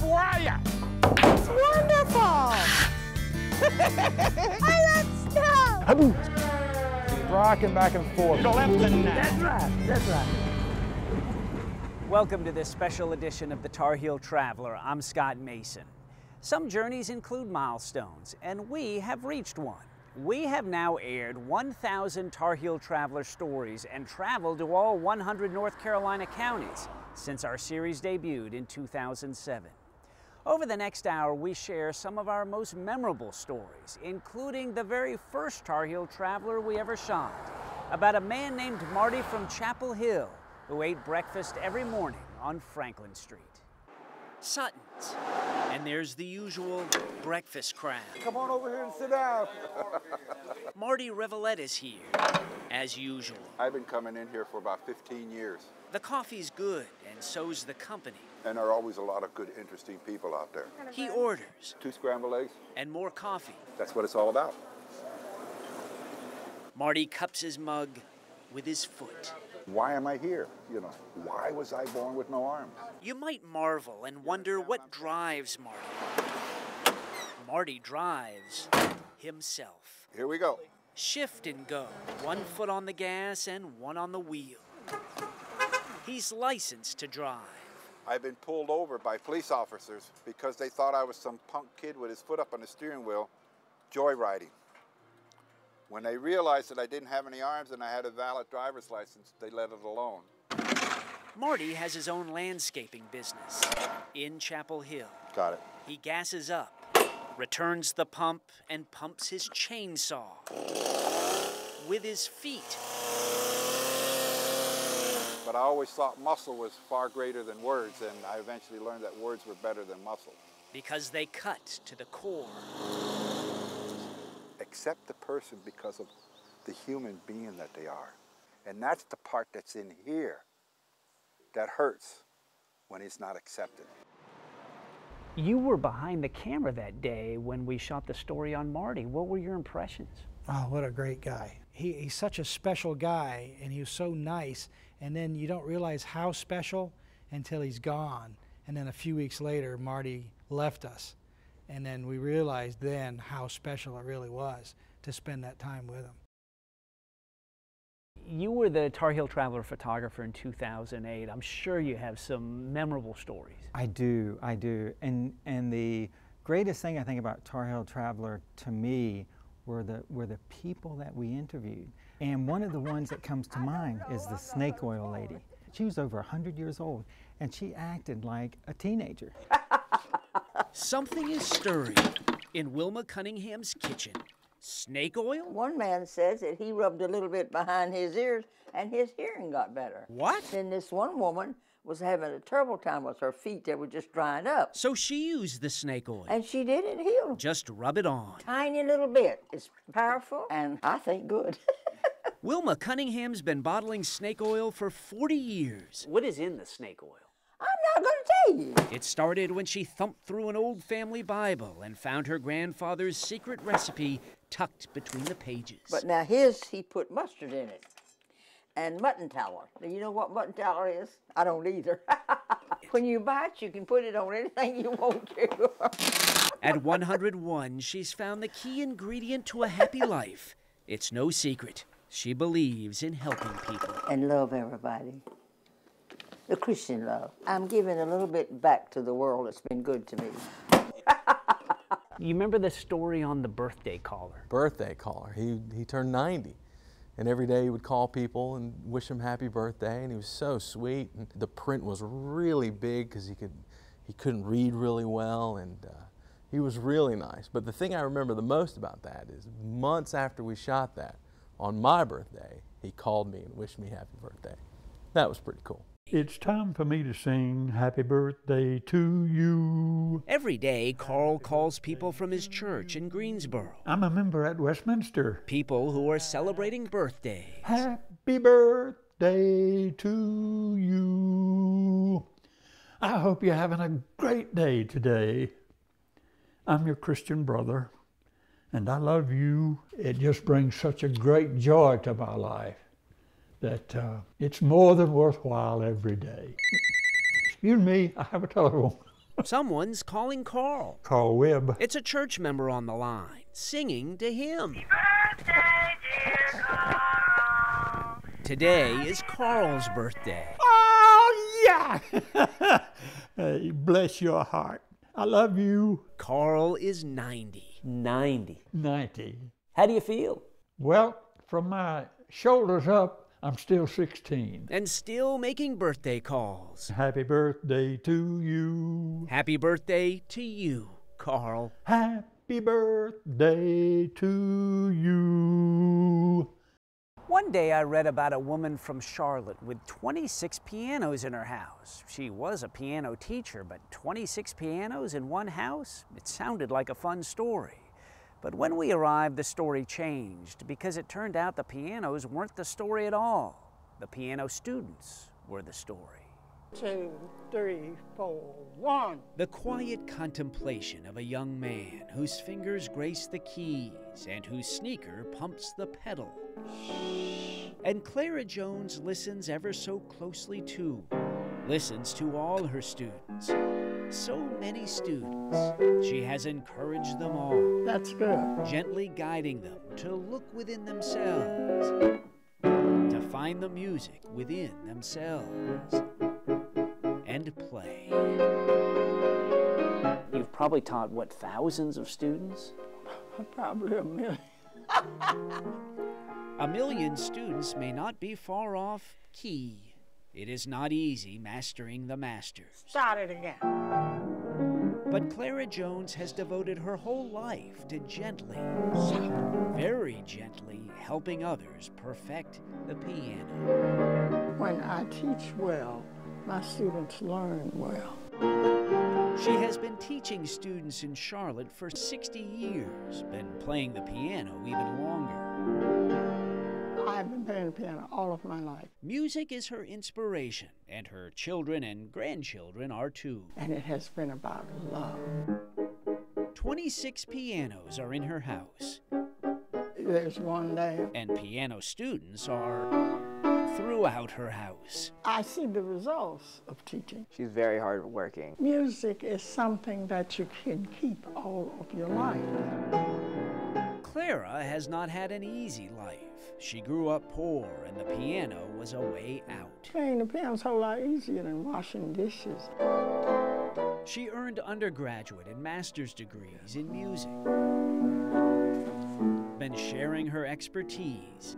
How are ya? It's wonderful! I love snow! Rocking back and forth. To left and That's right, that's right. Welcome to this special edition of the Tar Heel Traveler. I'm Scott Mason. Some journeys include milestones, and we have reached one. We have now aired 1,000 Tar Heel Traveler stories and traveled to all 100 North Carolina counties since our series debuted in 2007. Over the next hour, we share some of our most memorable stories, including the very first Tar Heel Traveler we ever shot, about a man named Marty from Chapel Hill who ate breakfast every morning on Franklin Street. Sutton's. And there's the usual breakfast crowd. Come on over here and sit down. Marty Revelletta's here, as usual. I've been coming in here for about 15 years. The coffee's good, and so's the company. And there are always a lot of good, interesting people out there. He orders. 2 scrambled eggs. And more coffee. That's what it's all about. Marty cups his mug with his foot. Why am I here? You know, why was I born with no arms? You might marvel and wonder what drives Marty. Marty drives himself. Here we go. Shift and go. 1 foot on the gas and 1 on the wheel. He's licensed to drive. I've been pulled over by police officers because they thought I was some punk kid with his foot up on the steering wheel, joyriding. When they realized that I didn't have any arms and I had a valid driver's license, they let it alone. Marty has his own landscaping business in Chapel Hill. Got it. He gasses up, returns the pump, and pumps his chainsaw with his feet. But I always thought muscle was far greater than words, and I eventually learned that words were better than muscle. Because they cut to the core. Accept the person because of the human being that they are. And that's the part that's in here that hurts when it's not accepted. You were behind the camera that day when we shot the story on Marty. What were your impressions? Oh, what a great guy. He's such a special guy, and he was so nice, and then you don't realize how special until he's gone. And then a few weeks later, Marty left us. And then we realized then how special it really was to spend that time with him. You were the Tar Heel Traveler photographer in 2008. I'm sure you have some memorable stories. I do. And the greatest thing I think about Tar Heel Traveler to me were the people that we interviewed. And one of the ones that comes to mind is the snake oil lady. She was over 100 years old, and she acted like a teenager. Something is stirring in Wilma Cunningham's kitchen. Snake oil? One man says that he rubbed a little bit behind his ears and his hearing got better. What? Then this one woman was having a terrible time with her feet that were just drying up. So she used the snake oil. And she did it heal. Just rub it on. Tiny little bit. It's powerful and I think good. Wilma Cunningham's been bottling snake oil for 40 years. What is in the snake oil? I'm not going to tell you. It started when she thumped through an old family Bible and found her grandfather's secret recipe tucked between the pages. But now his, he put mustard in it. And mutton tallow. Do you know what mutton tallow is? I don't either. When you buy it, you can put it on anything you want to. At 101, she's found the key ingredient to a happy life. It's no secret. She believes in helping people. And love everybody. The Christian love. I'm giving a little bit back to the world that's been good to me. You remember the story on the birthday caller? Birthday caller. He turned 90. And every day he would call people and wish them happy birthday, and he was so sweet. And the print was really big because he couldn't read really well, and he was really nice. But the thing I remember the most about that is months after we shot that, on my birthday, he called me and wished me happy birthday. That was pretty cool. It's time for me to sing happy birthday to you. Every day, Carl calls people from his church in Greensboro. I'm a member at Westminster. People who are celebrating birthdays. Happy birthday to you. I hope you're having a great day today. I'm your Christian brother, and I love you. It just brings such a great joy to my life that it's more than worthwhile every day. Excuse me, I have a telephone. Someone's calling Carl. Carl Webb. It's a church member on the line, singing to him. Today is Carl's birthday. Oh, yeah! Hey, bless your heart. I love you. Carl is 90. 90. 90. How do you feel? Well, from my shoulders up, I'm still 16. And still making birthday calls. Happy birthday to you. Happy birthday to you, Carl. Happy birthday to you. One day I read about a woman from Charlotte with 26 pianos in her house. She was a piano teacher, but 26 pianos in one house? It sounded like a fun story. But when we arrived, the story changed because it turned out the pianos weren't the story at all. The piano students were the story. 2, 3, 4, 1. The quiet contemplation of a young man whose fingers grace the keys and whose sneaker pumps the pedal. And Clara Jones listens ever so closely too. Listens to all her students. So many students. She has encouraged them all. That's good. Gently guiding them to look within themselves. To find the music within themselves. And play. You've probably taught, what, thousands of students? Probably a million. A million students may not be far off key. It is not easy mastering the masters. Start it again. But Clara Jones has devoted her whole life to gently, very gently helping others perfect the piano. When I teach well, my students learn well. She has been teaching students in Charlotte for 60 years, been playing the piano even longer. I've been playing the piano all of my life. Music is her inspiration, and her children and grandchildren are too. And it has been about love. 26 pianos are in her house. There's one there. And piano students are throughout her house. I see the results of teaching. She's very hardworking. Music is something that you can keep all of your life. Clara has not had an easy life. She grew up poor, and the piano was a way out. Playing the piano's a whole lot easier than washing dishes. She earned undergraduate and master's degrees in music. Been sharing her expertise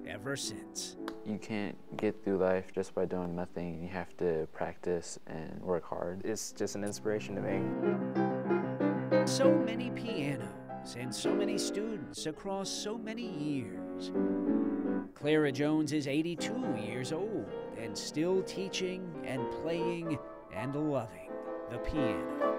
ever since. You can't get through life just by doing nothing. You have to practice and work hard. It's just an inspiration to me. So many pianos and so many students across so many years. Clara Jones is 82 years old and still teaching and playing and loving the piano.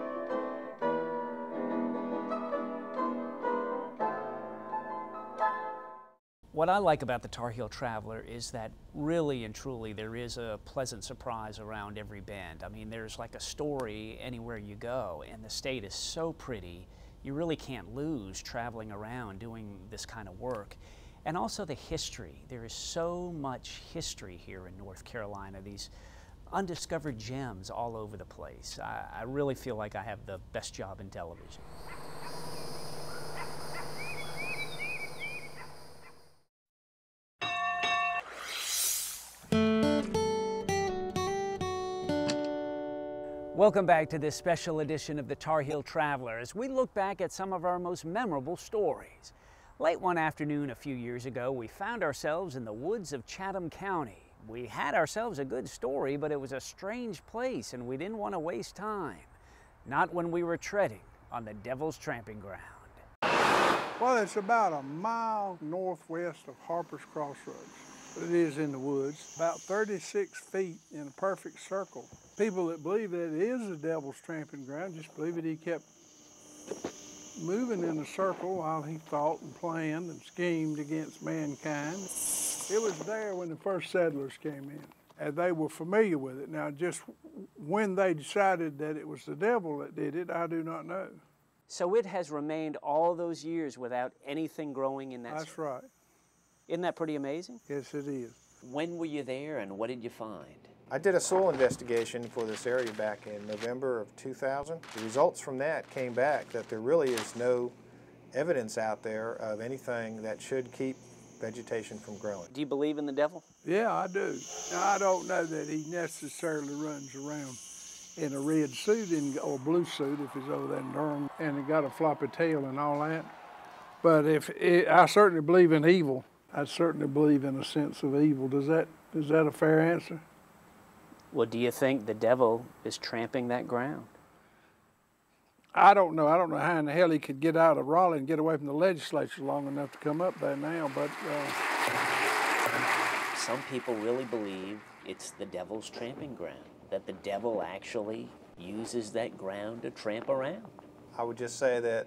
What I like about the Tar Heel Traveler is that really and truly there is a pleasant surprise around every bend. I mean, there's like a story anywhere you go, and the state is so pretty. You really can't lose traveling around doing this kind of work. And also the history. There is so much history here in North Carolina, these undiscovered gems all over the place. I really feel like I have the best job in television. Welcome back to this special edition of the Tar Heel Traveler as we look back at some of our most memorable stories. Late one afternoon a few years ago, we found ourselves in the woods of Chatham County. We had ourselves a good story, but it was a strange place and we didn't want to waste time. Not when we were treading on the Devil's Tramping Ground. Well, it's about a mile northwest of Harper's Crossroads. It is in the woods, about 36 feet in a perfect circle. People that believe that it is the Devil's Tramping Ground just believe that he kept moving in a circle while he thought and planned and schemed against mankind. It was there when the first settlers came in, and they were familiar with it. Now, just when they decided that it was the devil that did it, I do not know. So it has remained all those years without anything growing in that That's right. Isn't that pretty amazing? Yes, it is. When were you there and what did you find? I did a soil investigation for this area back in November of 2000. The results from that came back that there really is no evidence out there of anything that should keep vegetation from growing. Do you believe in the devil? Yeah, I do. Now, I don't know that he necessarily runs around in a red suit or blue suit if he's over there in Durham and he got a floppy tail and all that. But I certainly believe in evil. I certainly believe in a sense of evil. Is that a fair answer? Well, do you think the devil is tramping that ground? I don't know. I don't know how in the hell he could get out of Raleigh and get away from the legislature long enough to come up there now, but... Some people really believe it's the devil's tramping ground, that the devil actually uses that ground to tramp around. I would just say that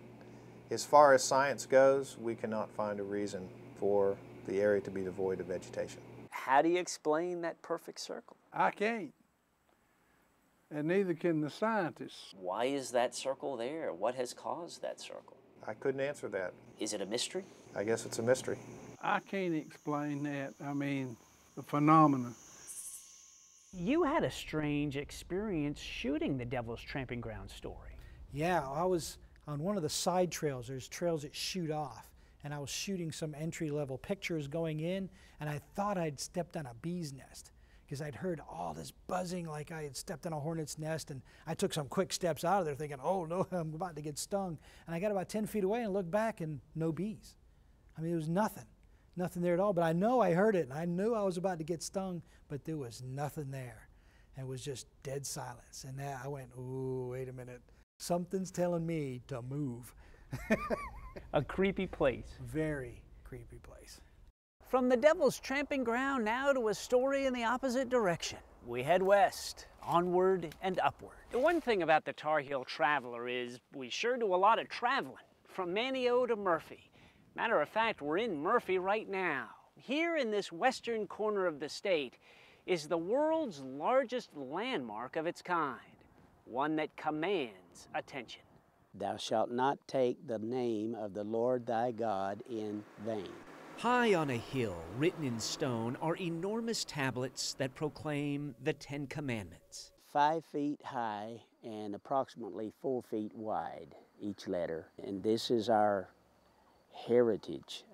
as far as science goes, we cannot find a reason for the area to be devoid of vegetation. How do you explain that perfect circle? I can't. And neither can the scientists. Why is that circle there? What has caused that circle? I couldn't answer that. Is it a mystery? I guess it's a mystery. I can't explain that. I mean, the phenomena. You had a strange experience shooting the Devil's Tramping Ground story. Yeah, I was on one of the side trails. There's trails that shoot off. And I was shooting some entry-level pictures going in, and I thought I'd stepped on a bee's nest because I'd heard all this buzzing like I had stepped on a hornet's nest, and I took some quick steps out of there thinking, oh no, I'm about to get stung. And I got about 10 feet away and looked back and no bees. I mean, there was nothing there at all, but I know I heard it, and I knew I was about to get stung, but there was nothing there. And it was just dead silence. And I went, ooh, wait a minute. Something's telling me to move. A creepy place. Very creepy place. From the Devil's Tramping Ground now to a story in the opposite direction. We head west, onward and upward. The one thing about the Tar Heel Traveler is we sure do a lot of traveling, from Manteo to Murphy. Matter of fact, we're in Murphy right now. Here in this western corner of the state is the world's largest landmark of its kind, one that commands attention. Thou shalt not take the name of the Lord thy God in vain. High on a hill, written in stone, are enormous tablets that proclaim the 10 Commandments. 5 feet high and approximately 4 feet wide, each letter. And this is our heritage.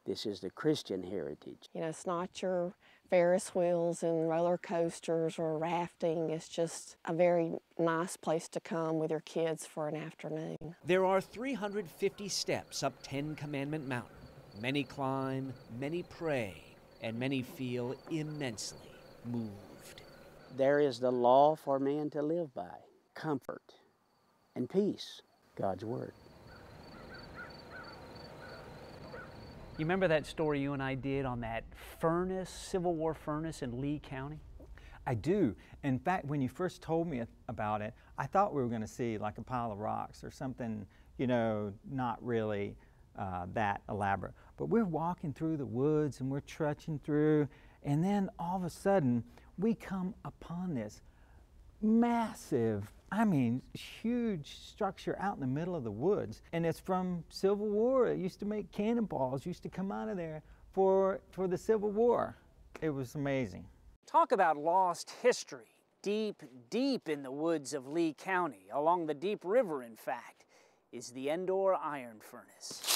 This is the Christian heritage. You know, it's not your Ferris wheels and roller coasters or rafting. It's just a very nice place to come with your kids for an afternoon. There are 350 steps up 10 Commandment Mountain. Many climb, many pray, and many feel immensely moved. There is the law for man to live by, comfort and peace, God's Word. You remember that story you and I did on that furnace, Civil War furnace in Lee County? I do. In fact, when you first told me about it, I thought we were going to see like a pile of rocks or something, you know, not really that elaborate. But we're walking through the woods and we're trudging through, and then all of a sudden we come upon this massive, I mean, huge structure out in the middle of the woods. And it's from Civil War. It used to make cannonballs, used to come out of there for the Civil War. It was amazing. Talk about lost history. Deep, deep in the woods of Lee County, along the Deep River, in fact, is the Endor Iron Furnace.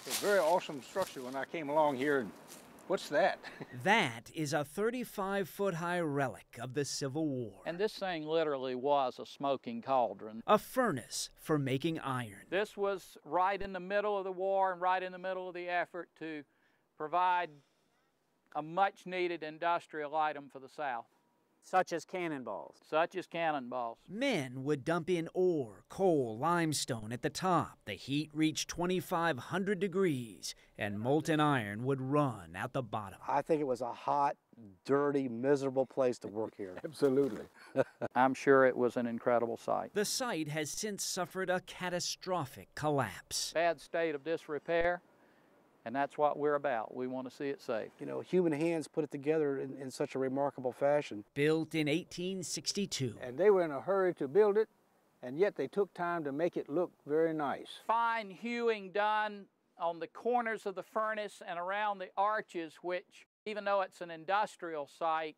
It's a very awesome structure when I came along here. What's that? That is a 35-foot-high relic of the Civil War. And this thing literally was a smoking cauldron. A furnace for making iron. This was right in the middle of the war and right in the middle of the effort to provide a much-needed industrial item for the South. Such as cannonballs. Such as cannonballs. Men would dump in ore, coal, limestone at the top. The heat reached 2,500 degrees, and molten iron would run out the bottom. I think it was a hot, dirty, miserable place to work here. Absolutely. I'm sure it was an incredible sight. The site has since suffered a catastrophic collapse. Bad state of disrepair. And that's what we're about. We want to see it safe. You know, human hands put it together in such a remarkable fashion. Built in 1862. And they were in a hurry to build it, and yet they took time to make it look very nice. Fine hewing done on the corners of the furnace and around the arches, which Even though it's an industrial site,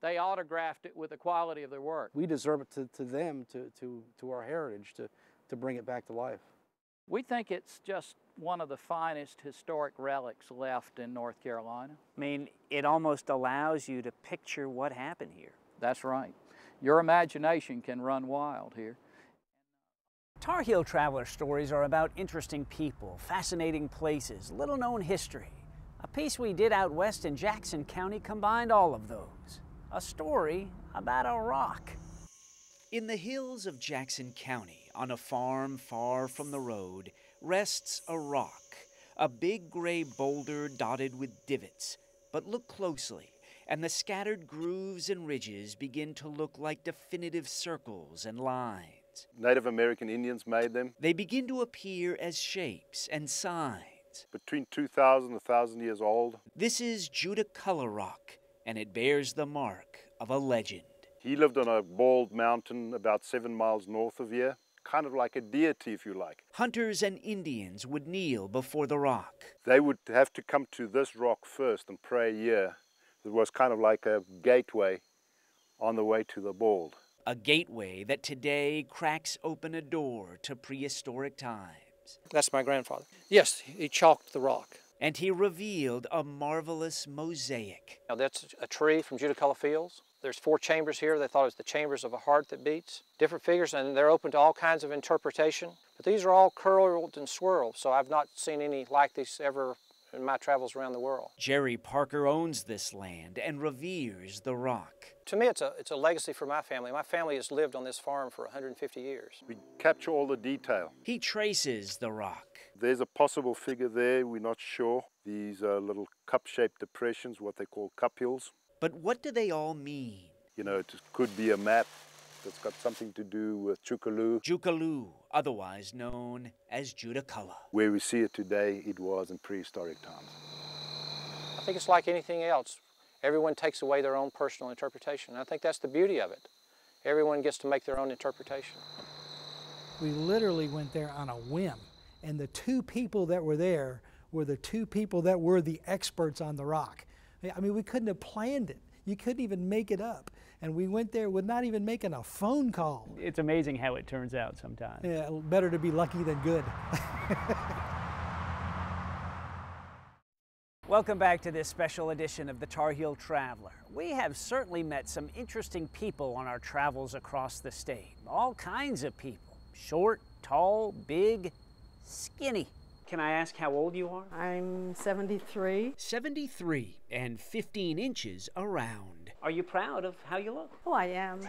they autographed it with the quality of their work. We deserve it to them, to our heritage, to bring it back to life. We think it's just one of the finest historic relics left in North Carolina. I mean, it almost allows you to picture what happened here. That's right. Your imagination can run wild here. Tar Heel Traveler stories are about interesting people, fascinating places, little-known history. A piece we did out west in Jackson County combined all of those. A story about a rock. In the hills of Jackson County, on a farm far from the road, rests a rock, a big gray boulder dotted with divots. But look closely, and the scattered grooves and ridges begin to look like definitive circles and lines. Native American Indians made them. They begin to appear as shapes and signs. Between 2,000 and 1,000 years old. This is Jukalou Rock, and it bears the mark of a legend. He lived on a bald mountain about 7 miles north of here, kind of like a deity, if you like. Hunters and Indians would kneel before the rock. They would have to come to this rock first and pray here. It was kind of like a gateway on the way to the bald. A gateway that today cracks open a door to prehistoric times. That's my grandfather. Yes, he chalked the rock. And he revealed a marvelous mosaic. Now, that's a tree from Jukalou Fields. There's 4 chambers here. They thought it was the chambers of a heart that beats. Different figures, and they're open to all kinds of interpretation. But these are all curled and swirled, so I've not seen any like these ever in my travels around the world. Jerry Parker owns this land and reveres the rock. To me, it's a legacy for my family. My family has lived on this farm for 150 years. We capture all the detail. He traces the rock. There's a possible figure there, we're not sure. These are little cup-shaped depressions, what they call cupules. But what do they all mean? You know, it could be a map that's got something to do with Jukalou. Jukalou, otherwise known as Jukalou. Where we see it today, it was in prehistoric times. I think it's like anything else. Everyone takes away their own personal interpretation. I think that's the beauty of it. Everyone gets to make their own interpretation. We literally went there on a whim, and the 2 people that were there were the 2 people that were the experts on the rock. I mean, we couldn't have planned it. You couldn't even make it up. And we went there with not even making a phone call. It's amazing how it turns out sometimes. Yeah, better to be lucky than good. Welcome back to this special edition of the Tar Heel Traveler. We have certainly met some interesting people on our travels across the state. All kinds of people. Short, tall, big, skinny. Can I ask how old you are? I'm 73. 73 and 15 inches around. Are you proud of how you look? Oh, I am.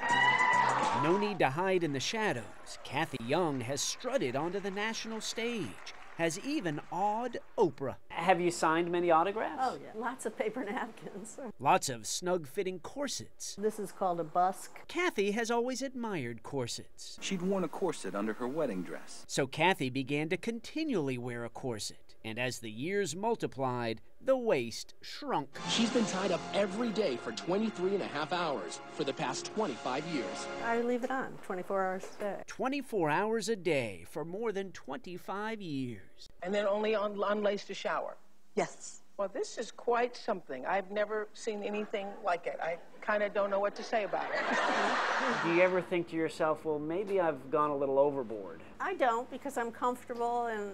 No need to hide in the shadows. Kathy Young has strutted onto the national stage, has even awed Oprah. Have you signed many autographs? Oh, yeah. Lots of paper napkins. Lots of snug-fitting corsets. This is called a busk. Kathy has always admired corsets. She'd worn a corset under her wedding dress. So Kathy began to continually wear a corset. And as the years multiplied, the waist shrunk. She's been tied up every day for 23.5 hours for the past 25 years. I leave it on 24 hours a day. 24 hours a day for more than 25 years. And then only unlaced to shower? Yes. Well, this is quite something. I've never seen anything like it. I kind of don't know what to say about it. Do you ever think to yourself, well, maybe I've gone a little overboard? I don't, because I'm comfortable and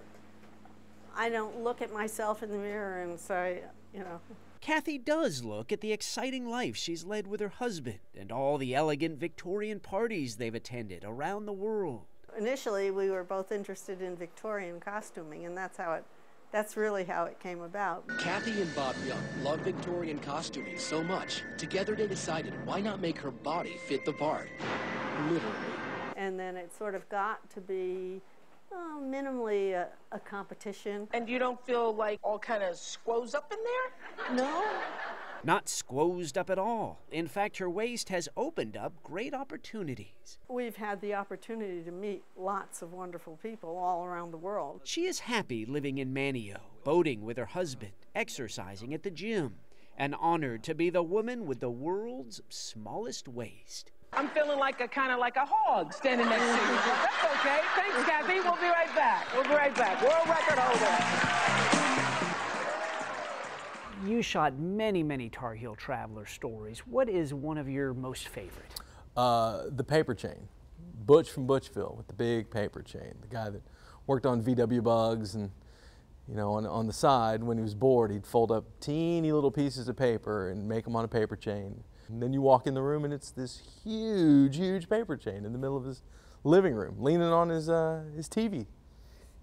I don't look at myself in the mirror and say, you know. Kathy does look at the exciting life she's led with her husband and all the elegant Victorian parties they've attended around the world. Initially, we were both interested in Victorian costuming, and that's really how it came about. Kathy and Bob Young love Victorian costuming so much, together they decided why not make her body fit the part, literally. And then it sort of got to be minimally a competition. And you don't feel like all kind of squoze up in there? No. Not squozed up at all. In fact, her waist has opened up great opportunities. We've had the opportunity to meet lots of wonderful people all around the world. She is happy living in Manio, boating with her husband, exercising at the gym, and honored to be the woman with the world's smallest waist. I'm feeling like a kind of like a hog standing next to you. That's okay. Thanks, Kathy. We'll be right back. We'll be right back. World record holder. You shot many, many Tar Heel Traveler stories. What is one of your most favorite? The paper chain. Butch from Butchville with the big paper chain. The guy that worked on VW bugs, and you know, on the side, when he was bored, he'd fold up teeny little pieces of paper and make them on a paper chain. And then you walk in the room and it's this huge, huge paper chain in the middle of his living room, leaning on his TV. It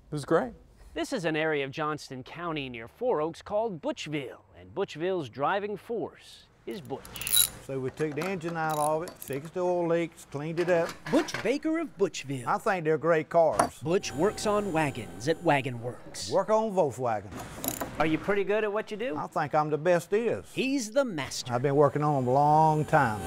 was great. This is an area of Johnston County near Four Oaks called Butchville, and Butchville's driving force is Butch. So we took the engine out of it, fixed the oil leaks, cleaned it up. Butch Baker of Butchville. I think they're great cars. Butch works on wagons at Wagon Works. Work on Volkswagen. Are you pretty good at what you do? I think I'm the best is. He's the master. I've been working on them a long time.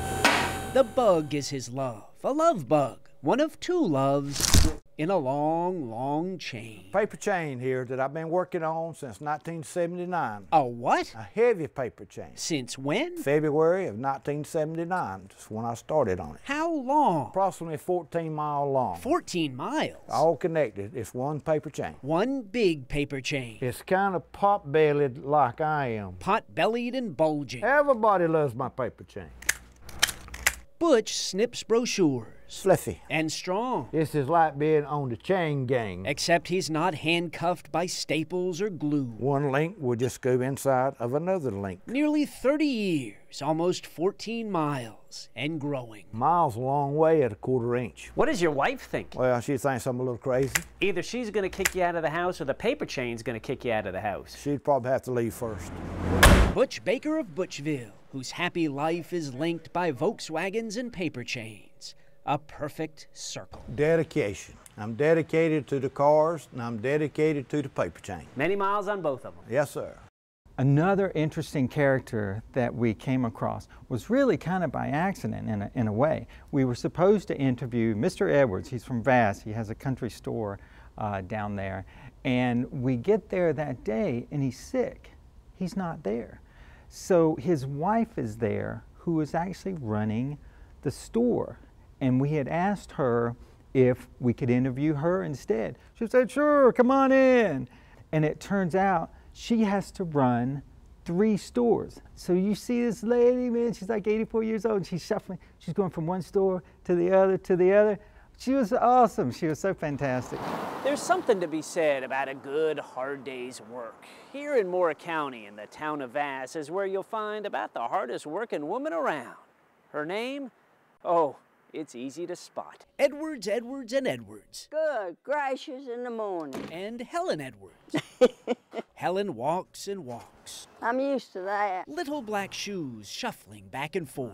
The bug is his love, a love bug, one of two loves in a long, long chain. Paper chain here that I've been working on since 1979. A what? A heavy paper chain. Since when? February of 1979. That's when I started on it. How long? Approximately 14 miles long. 14 miles? All connected. It's one paper chain. One big paper chain. It's kind of pot-bellied like I am. Pot-bellied and bulging. Everybody loves my paper chain. Butch snips brochures. Fluffy. And strong. This is like being on the chain gang. Except he's not handcuffed by staples or glue. One link will just go inside of another link. Nearly 30 years, almost 14 miles, and growing. Miles a long way at a quarter inch. What does your wife think? Well, she thinks I'm a little crazy. Either she's going to kick you out of the house or the paper chain's going to kick you out of the house. She'd probably have to leave first. Butch Baker of Butchville, whose happy life is linked by Volkswagens and paper chains. A perfect circle. Dedication. I'm dedicated to the cars, and I'm dedicated to the paper chain. Many miles on both of them. Yes, sir. Another interesting character that we came across was really kind of by accident in a way. We were supposed to interview Mr. Edwards. He's from Vass. He has a country store down there. And we get there that day, and he's sick. He's not there. So his wife is there, who is actually running the store. And we had asked her if we could interview her instead. She said, sure, come on in. And it turns out she has to run 3 stores. So you see this lady, man, she's like 84 years old, and she's shuffling. She's going from one store to the other to the other. She was awesome. She was so fantastic. There's something to be said about a good, hard day's work. Here in Mora County, in the town of Vass, is where you'll find about the hardest working woman around. Her name? Oh, it's easy to spot. Edwards, Edwards, and Edwards. Good gracious in the morning. And Helen Edwards. Helen walks and walks. I'm used to that. Little black shoes shuffling back and forth.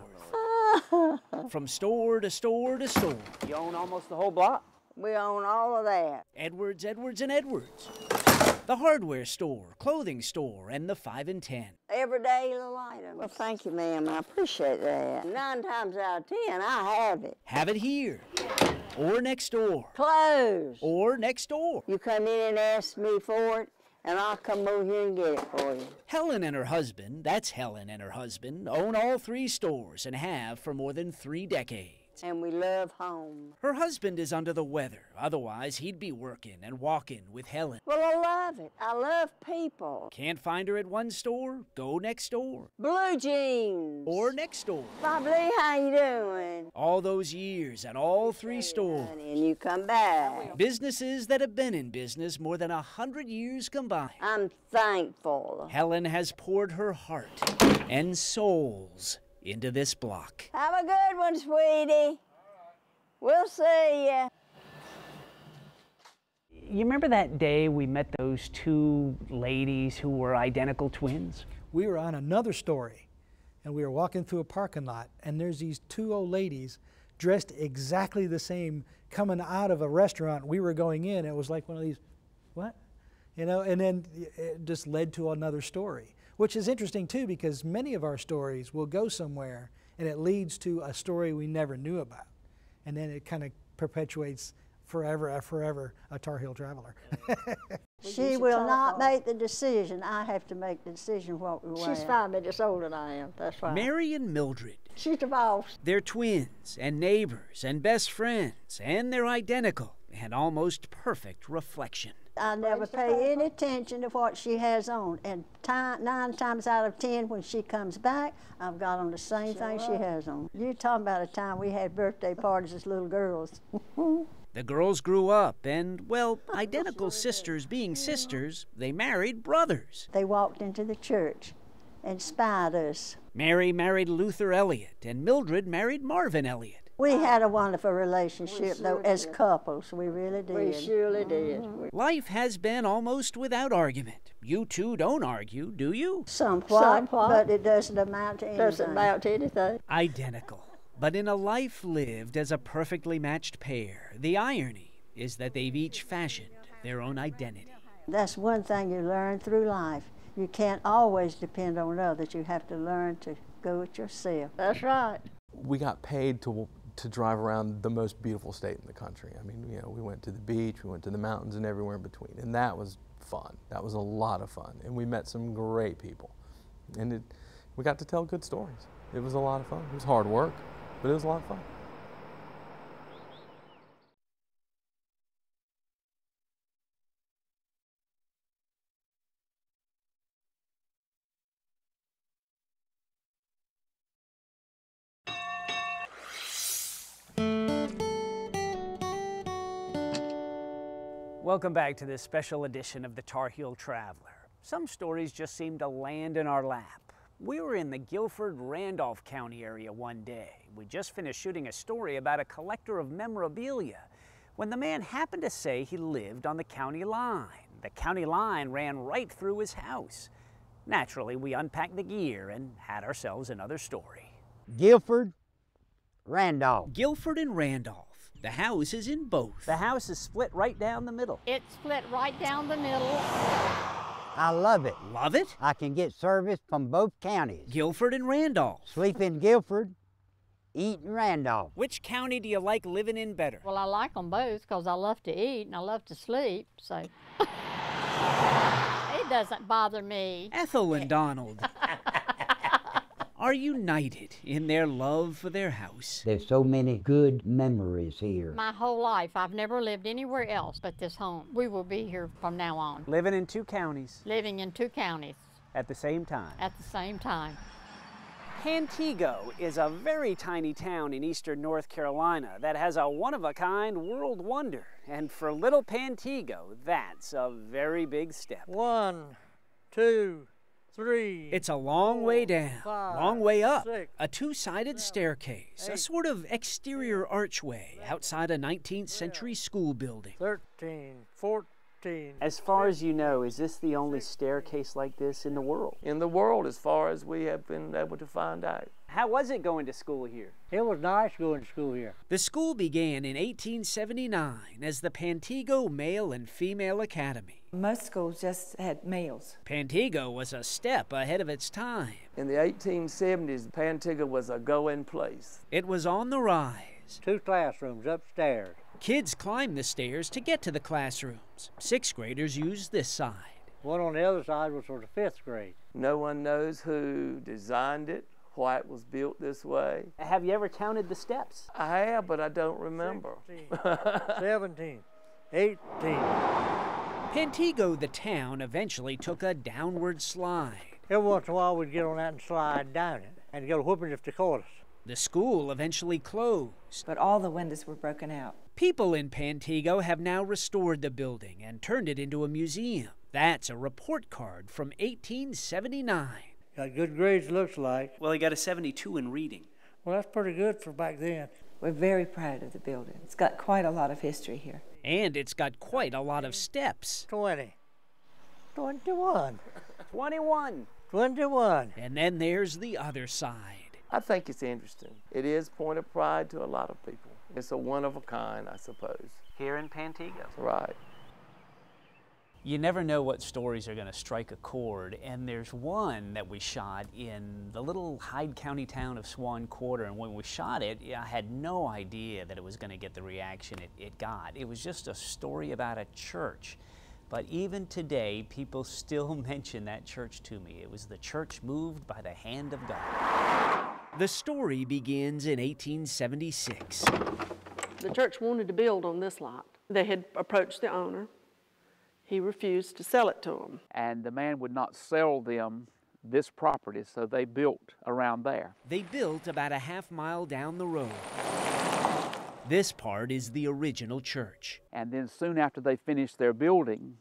From store to store to store. You own almost the whole block? We own all of that. Edwards, Edwards, and Edwards. The hardware store, clothing store, and the 5 and 10. Everyday little item. Well, thank you, ma'am. I appreciate that. 9 times out of 10, I have it. Have it here. Or next door. Closed. Or next door. You come in and ask me for it, and I'll come over here and get it for you. Helen and her husband, that's Helen and her husband, own all 3 stores and have for more than 3 decades. And we love home. Her husband is under the weather. Otherwise, he'd be working and walking with Helen. Well, I love it. I love people. Can't find her at one store? Go next door. Blue jeans. Or next door. Bob Lee, how you doing? All those years at all 3 stores. Honey, and you come back. Businesses that have been in business more than 100 years combined. I'm thankful. Helen has poured her heart and souls into this block. Have a good one, sweetie. We'll see ya. You remember that day we met those 2 ladies who were identical twins? We were on another story, and we were walking through a parking lot, and there's these 2 old ladies dressed exactly the same coming out of a restaurant. We were going in. It was like one of these, what? You know, and then it just led to another story. Which is interesting too, because many of our stories will go somewhere and it leads to a story we never knew about. And then it kind of perpetuates forever a Tar Heel Traveler. She will not make the decision. I have to make the decision what we wear. She's 5 minutes older than I am, that's right. Mary and Mildred. She's the boss. They're twins and neighbors and best friends, and they're identical, an almost perfect reflection. I never pay any attention to what she has on, and 9 times out of 10 when she comes back, I've got on the same thing she has on. You're talking about a time we had birthday parties as little girls. The girls grew up and, well, identical sisters being sisters, they married brothers. They walked into the church and spied us. Mary married Luther Elliott, and Mildred married Marvin Elliott. We had a wonderful relationship, though, as couples. We really did. We surely did. Life has been almost without argument. You two don't argue, do you? Somewhat, but it doesn't amount to anything. Doesn't amount to anything. Identical. But in a life lived as a perfectly matched pair, the irony is that they've each fashioned their own identity. That's one thing you learn through life. You can't always depend on others. You have to learn to go it yourself. That's right. We got paid to drive around the most beautiful state in the country. I mean, you know, we went to the beach, we went to the mountains and everywhere in between, and that was fun. That was a lot of fun, and we met some great people, and we got to tell good stories. It was a lot of fun. It was hard work, but it was a lot of fun. Welcome back to this special edition of the Tar Heel Traveler. Some stories just seem to land in our lap. We were in the Guilford-Randolph County area one day. We just finished shooting a story about a collector of memorabilia when the man happened to say he lived on the county line. The county line ran right through his house. Naturally, we unpacked the gear and had ourselves another story. Guilford, Randolph. Guilford and Randolph. The house is in both. The house is split right down the middle. It's split right down the middle. I love it. Love it? I can get service from both counties. Guilford and Randolph. Sleep in Guilford, eat in Randolph. Which county do you like living in better? Well, I like them both because I love to eat and I love to sleep, so it doesn't bother me. Ethel and Donald are united in their love for their house. There's so many good memories here. My whole life, I've never lived anywhere else but this home. We will be here from now on. Living in 2 counties. Living in 2 counties. At the same time. At the same time. Pantego is a very tiny town in eastern North Carolina that has a one-of-a-kind world wonder. And for little Pantego, that's a very big step. 1, 2, 3. It's a long way down, 5, long way up, 6, a 2-sided staircase, 8, a sort of exterior archway outside a 19th century school building. 13, 14. As far as you know, is this the only staircase like this in the world? In the world, as far as we have been able to find out. How was it going to school here? It was nice going to school here. The school began in 1879 as the Pantego Male and Female Academy. Most schools just had males. Pantego was a step ahead of its time. In the 1870s, Pantego was a go-in place. It was on the rise. 2 classrooms upstairs. Kids climbed the stairs to get to the classrooms. 6th graders used this side. One on the other side was for the 5th grade. No one knows who designed it, why it was built this way. Have you ever counted the steps? I have, but I don't remember. 16, 17, 18. Pantego, the town, eventually took a downward slide. Every once in a while we'd get on that and slide down it and get a whooping if they caught us. The school eventually closed. But all the windows were broken out. People in Pantego have now restored the building and turned it into a museum. That's a report card from 1879. Got good grades, looks like. Well, he got a 72 in reading. Well, that's pretty good for back then. We're very proud of the building. It's got quite a lot of history here. And it's got quite a lot of steps. 20. 21. 21. 21. And then there's the other side. I think it's interesting. It is a point of pride to a lot of people. It's a one-of-a-kind, I suppose. Here in Pantego. Right. You never know what stories are going to strike a chord, and there's one that we shot in the little Hyde County town of Swan Quarter, and when we shot it, I had no idea that it was going to get the reaction it got. It was just a story about a church, but even today, people still mention that church to me. It was the church moved by the hand of God. The story begins in 1876. The church wanted to build on this lot. They had approached the owner, he refused to sell it to them. And the man would not sell them this property, so they built around there. They built about a half-mile down the road. This part is the original church. And then soon after they finished their building,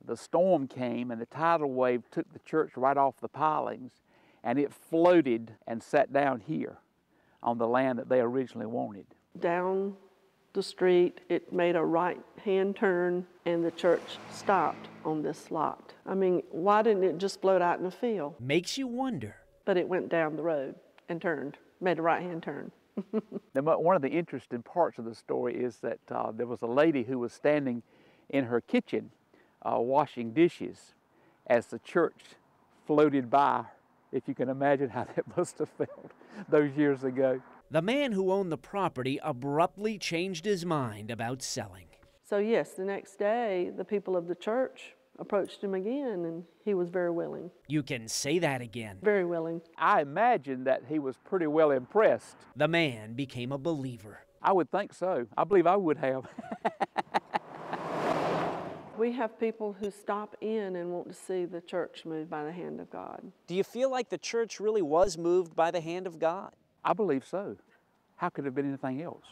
the storm came and the tidal wave took the church right off the pilings, and it floated and sat down here on the land that they originally wanted. Down the street, it made a right-hand turn, and the church stopped on this lot. I mean, why didn't it just float out in the field? Makes you wonder. But it went down the road and turned, made a right-hand turn. Now, one of the interesting parts of the story is that there was a lady who was standing in her kitchen washing dishes as the church floated by. If you can imagine how that must have felt those years ago. The man who owned the property abruptly changed his mind about selling. So yes, the next day, the people of the church approached him again, and he was very willing. You can say that again. Very willing. I imagine that he was pretty well impressed. The man became a believer. I would think so. I believe I would have. We have people who stop in and want to see the church moved by the hand of God. Do you feel like the church really was moved by the hand of God? I believe so. How could it have been anything else?